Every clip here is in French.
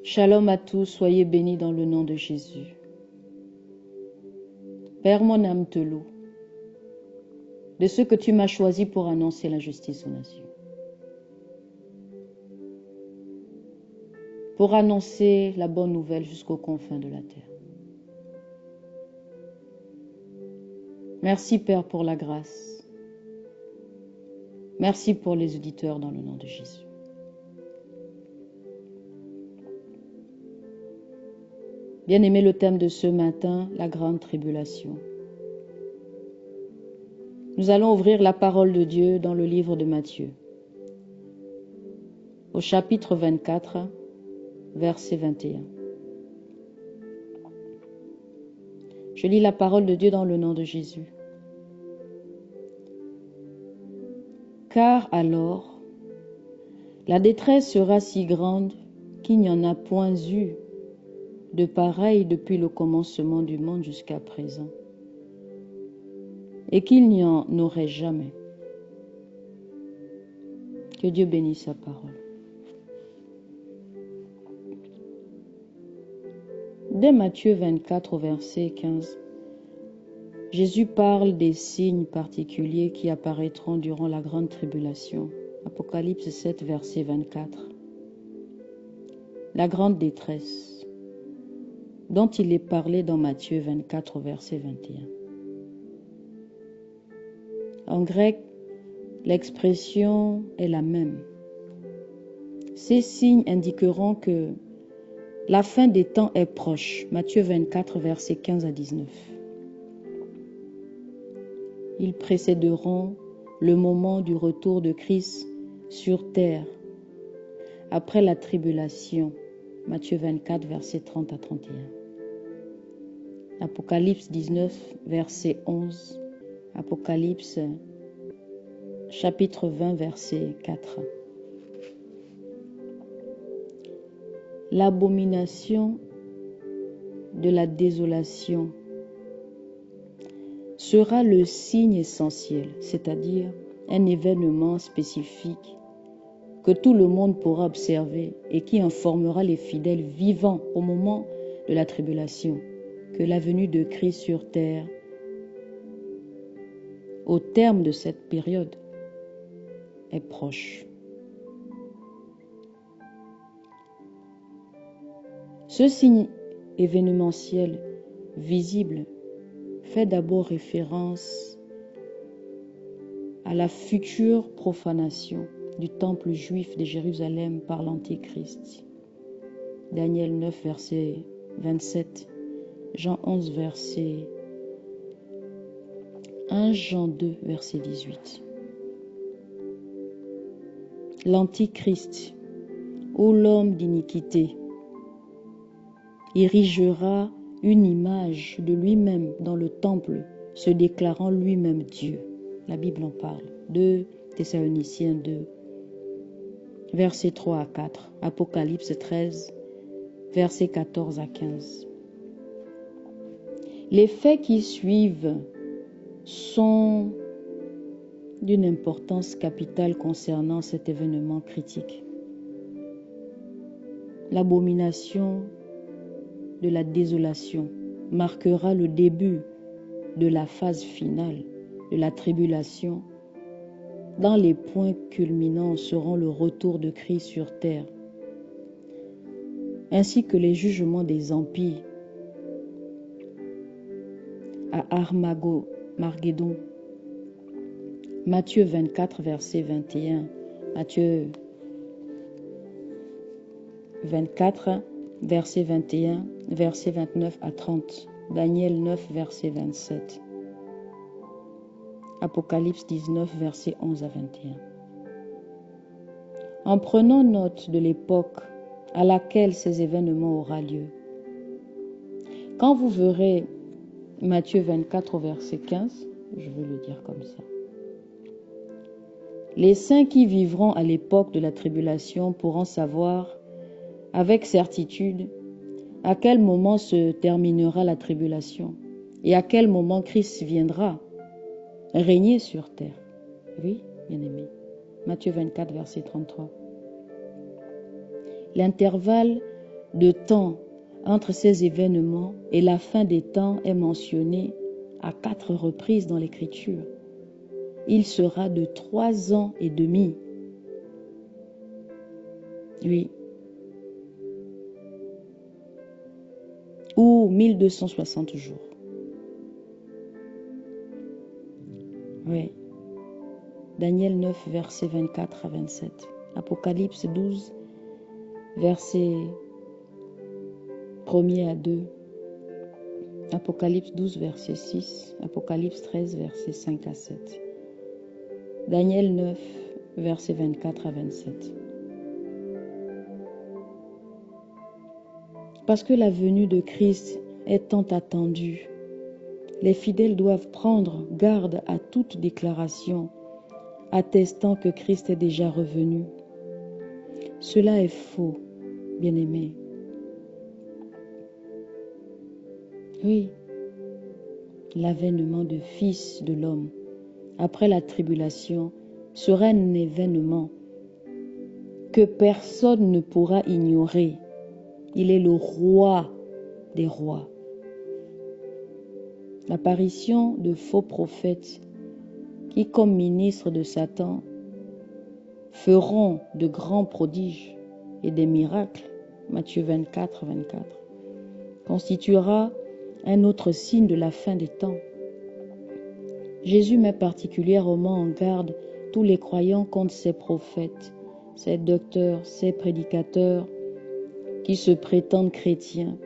Shalom à tous, soyez bénis dans le nom de Jésus. Père, mon âme te loue de ce que tu m'as choisi pour annoncer la justice aux nations. Pour annoncer la bonne nouvelle jusqu'aux confins de la terre. Merci Père pour la grâce. Merci pour les auditeurs dans le nom de Jésus. Bien-aimé, le thème de ce matin, la grande tribulation. Nous allons ouvrir la parole de Dieu dans le livre de Matthieu, au chapitre 24, verset 21. Je lis la parole de Dieu dans le nom de Jésus. Car alors, la détresse sera si grande qu'il n'y en a point eu de pareil depuis le commencement du monde jusqu'à présent, et qu'il n'y en aurait jamais. Que Dieu bénisse sa parole. Dès Matthieu 24 au verset 15, Jésus parle des signes particuliers qui apparaîtront durant la grande tribulation. Apocalypse 7, verset 24. La grande détresse dont il est parlé dans Matthieu 24 au verset 21. En grec, l'expression est la même. Ces signes indiqueront que la fin des temps est proche. Matthieu 24, versets 15 à 19. Ils précéderont le moment du retour de Christ sur terre, après la tribulation. Matthieu 24, versets 30 à 31. Apocalypse 19, verset 11. Apocalypse chapitre 20, verset 4. L'abomination de la désolation sera le signe essentiel, c'est-à-dire un événement spécifique que tout le monde pourra observer et qui informera les fidèles vivants au moment de la tribulation que la venue de Christ sur terre, au terme de cette période, est proche. Ce signe événementiel visible fait d'abord référence à la future profanation du temple juif de Jérusalem par l'Antéchrist. Daniel 9, verset 27, Jean 11, verset 1 Jean 2, verset 18. L'Antichrist, ou l'homme d'iniquité, érigera une image de lui-même dans le temple, se déclarant lui-même Dieu. La Bible en parle. 2 Thessaloniciens 2, versets 3 à 4. Apocalypse 13, versets 14 à 15. Les faits qui suivent sont d'une importance capitale concernant cet événement critique. L'abomination de la désolation marquera le début de la phase finale de la tribulation, dont les points culminants seront le retour de Christ sur terre, ainsi que les jugements des empires à Armageddon. Matthieu 24, verset 21. Matthieu 24, verset 21, verset 29 à 30. Daniel 9, verset 27. Apocalypse 19, verset 11 à 21. En prenant note de l'époque à laquelle ces événements auront lieu, quand vous verrez Matthieu 24 au verset 15, je veux le dire comme ça. Les saints qui vivront à l'époque de la tribulation pourront savoir avec certitude à quel moment se terminera la tribulation et à quel moment Christ viendra régner sur terre. Oui, bien-aimé. Matthieu 24, verset 33. L'intervalle de temps entre ces événements et la fin des temps est mentionné à 4 reprises dans l'Écriture. Il sera de 3 ans et demi. Oui. Ou 1260 jours. Oui. Daniel 9, versets 24 à 27. Apocalypse 12, versets 1er à 2. Apocalypse 12, verset 6. Apocalypse 13, versets 5 à 7. Daniel 9, versets 24 à 27. Parce que la venue de Christ est tant attendue, les fidèles doivent prendre garde à toute déclaration attestant que Christ est déjà revenu. Cela est faux, bien-aimés. Oui, l'avènement du Fils de l'homme après la tribulation sera un événement que personne ne pourra ignorer. Il est le roi des rois. L'apparition de faux prophètes qui, comme ministres de Satan, feront de grands prodiges et des miracles, Matthieu 24, 24, constituera un autre signe de la fin des temps. Jésus met particulièrement en garde tous les croyants contre ces prophètes, ces docteurs, ces prédicateurs qui se prétendent chrétiens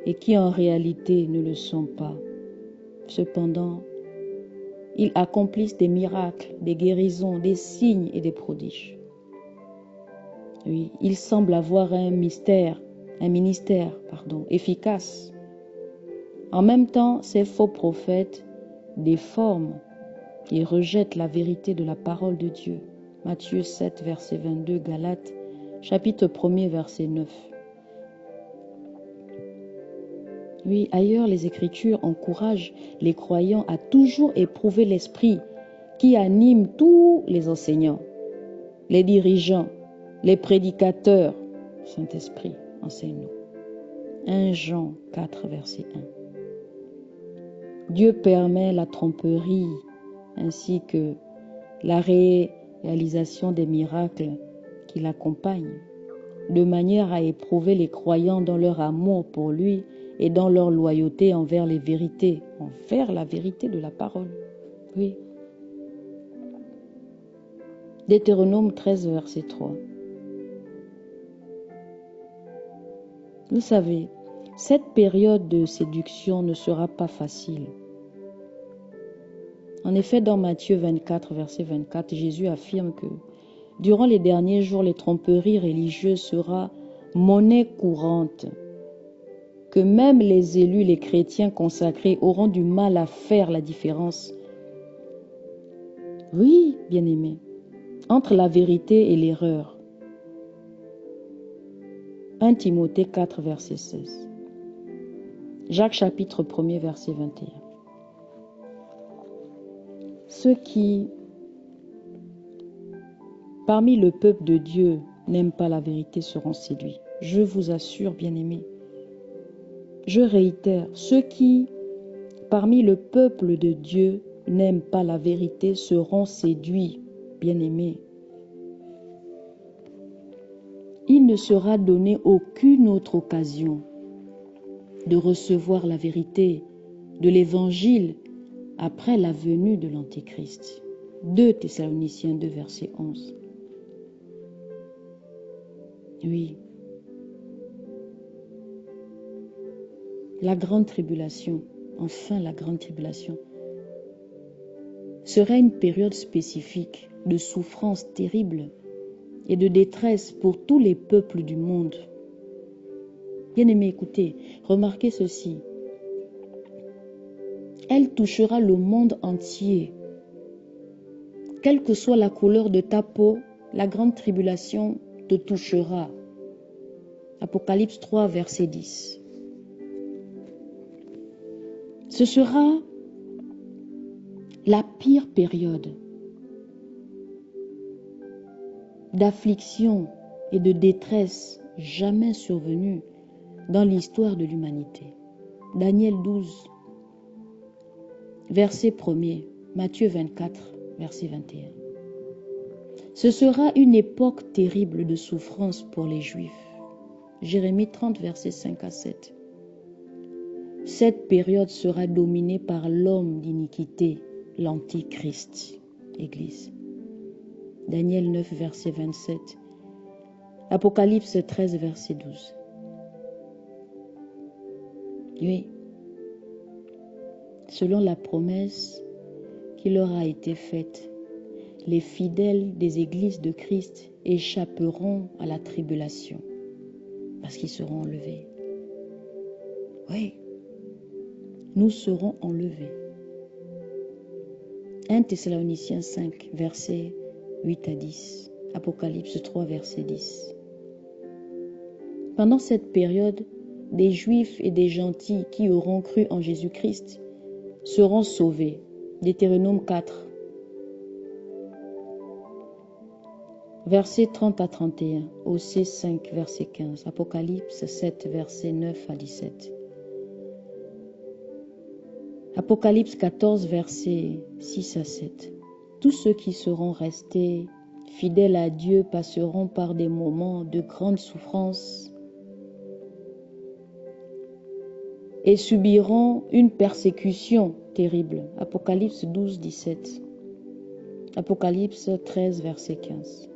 et qui en réalité ne le sont pas. Cependant, ils accomplissent des miracles, des guérisons, des signes et des prodiges. Oui, ils semblent avoir un ministère efficace. En même temps, ces faux prophètes déforment et rejettent la vérité de la parole de Dieu. Matthieu 7, verset 22, Galates, chapitre 1er, verset 9. Oui, ailleurs, les Écritures encouragent les croyants à toujours éprouver l'esprit qui anime tous les enseignants, les dirigeants, les prédicateurs. Saint-Esprit, enseigne-nous. 1 Jean 4, verset 1. Dieu permet la tromperie ainsi que la réalisation des miracles qui l'accompagnent, de manière à éprouver les croyants dans leur amour pour lui et dans leur loyauté envers la vérité de la parole. Oui. Deutéronome 13, verset 3. Vous savez, cette période de séduction ne sera pas facile. En effet, dans Matthieu 24, verset 24, Jésus affirme que durant les derniers jours, les tromperies religieuses seront monnaie courante, que même les élus, les chrétiens consacrés auront du mal à faire la différence. Oui, bien-aimés, entre la vérité et l'erreur. 1 Timothée 4, verset 16. Jacques chapitre 1er, verset 21. Ceux qui, parmi le peuple de Dieu, n'aiment pas la vérité seront séduits. Je vous assure, bien-aimés. Je réitère, ceux qui, parmi le peuple de Dieu, n'aiment pas la vérité seront séduits, bien-aimés. Il ne sera donné aucune autre occasion de recevoir la vérité de l'Évangile après la venue de l'Antéchrist. 2 Thessaloniciens 2, verset 11. Oui. La grande tribulation, enfin la grande tribulation, serait une période spécifique de souffrance terrible et de détresse pour tous les peuples du monde. Bien-aimés, écoutez, remarquez ceci. Elle touchera le monde entier. Quelle que soit la couleur de ta peau, la grande tribulation te touchera. Apocalypse 3, verset 10. Ce sera la pire période d'affliction et de détresse jamais survenu dans l'histoire de l'humanité. Daniel 12, verset 1er, Matthieu 24, verset 21. Ce sera une époque terrible de souffrance pour les Juifs. Jérémie 30, verset 5 à 7. Cette période sera dominée par l'homme d'iniquité, l'Antichrist, Église. Daniel 9, verset 27. Apocalypse 13, verset 12. Oui, selon la promesse qui leur a été faite, les fidèles des églises de Christ échapperont à la tribulation parce qu'ils seront enlevés. Oui, nous serons enlevés. 1 Thessaloniciens 5, versets 8 à 10. Apocalypse 3, verset 10. Pendant cette période, des Juifs et des gentils qui auront cru en Jésus-Christ seront sauvés. Deutéronome 4, versets 30 à 31. Osée 5, verset 15. Apocalypse 7, versets 9 à 17. Apocalypse 14, versets 6 à 7. Tous ceux qui seront restés fidèles à Dieu passeront par des moments de grande souffrance et subiront une persécution terrible. Apocalypse 12, 17. Apocalypse 13, verset 15.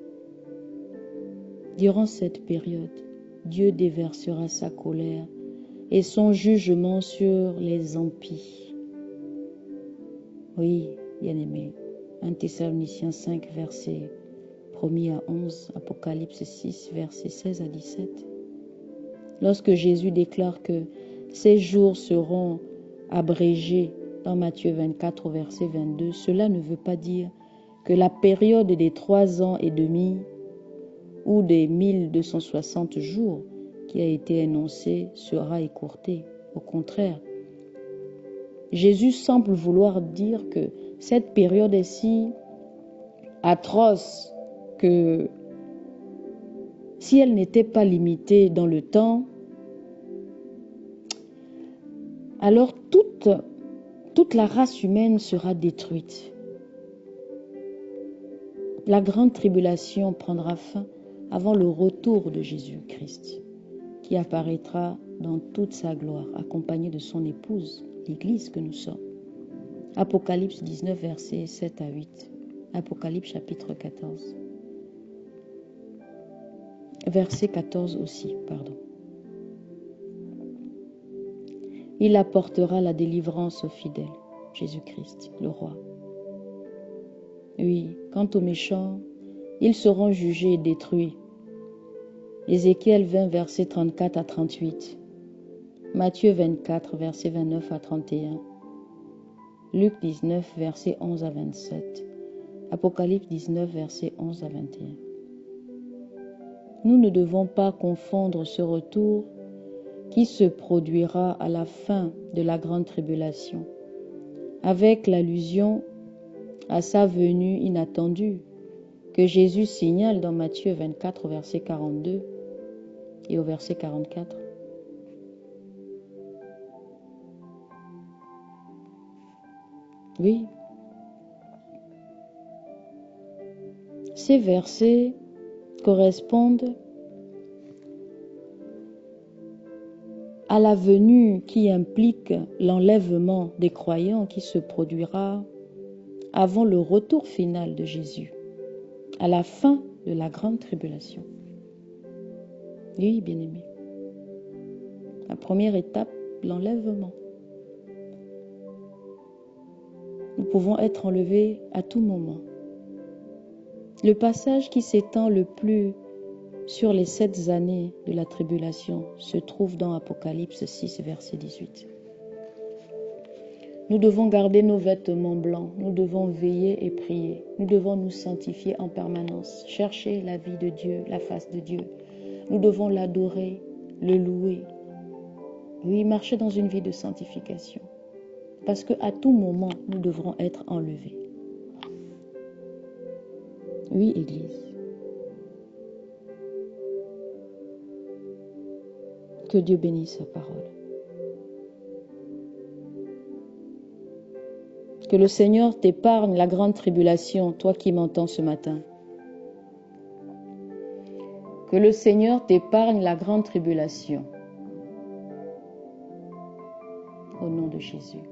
Durant cette période, Dieu déversera sa colère et son jugement sur les impies. Oui, bien-aimés. 1 Thessaloniciens 5, verset 1er à 11, Apocalypse 6, verset 16 à 17. Lorsque Jésus déclare que ces jours seront abrégés dans Matthieu 24, verset 22, cela ne veut pas dire que la période des 3 ans et demi ou des 1260 jours qui a été énoncée sera écourtée. Au contraire, Jésus semble vouloir dire que cette période est si atroce que si elle n'était pas limitée dans le temps, alors toute la race humaine sera détruite. La grande tribulation prendra fin avant le retour de Jésus-Christ, qui apparaîtra dans toute sa gloire, accompagné de son épouse, l'Église que nous sommes. Apocalypse 19, versets 7 à 8. Apocalypse chapitre 14. Verset 14 aussi, pardon. Il apportera la délivrance aux fidèles, Jésus-Christ, le roi. Oui, quant aux méchants, ils seront jugés et détruits. Ézéchiel 20, versets 34 à 38. Matthieu 24, versets 29 à 31. Luc 19, versets 11 à 27. Apocalypse 19, versets 11 à 21. Nous ne devons pas confondre ce retour qui se produira à la fin de la grande tribulation avec l'allusion à sa venue inattendue que Jésus signale dans Matthieu 24, verset 42 et au verset 44. Oui. Ces versets correspondent à la venue qui implique l'enlèvement des croyants qui se produira avant le retour final de Jésus, à la fin de la grande tribulation. Oui, bien-aimés. La première étape, l'enlèvement. Nous pouvons être enlevés à tout moment. Le passage qui s'étend le plus sur les 7 années de la tribulation se trouve dans Apocalypse 6, verset 18. Nous devons garder nos vêtements blancs, nous devons veiller et prier, nous devons nous sanctifier en permanence, chercher la vie de Dieu, la face de Dieu. Nous devons l'adorer, le louer. Oui, marcher dans une vie de sanctification. Parce qu'à tout moment, nous devrons être enlevés. Oui, Église. Que Dieu bénisse sa parole. Que le Seigneur t'épargne la grande tribulation, toi qui m'entends ce matin. Que le Seigneur t'épargne la grande tribulation. Au nom de Jésus.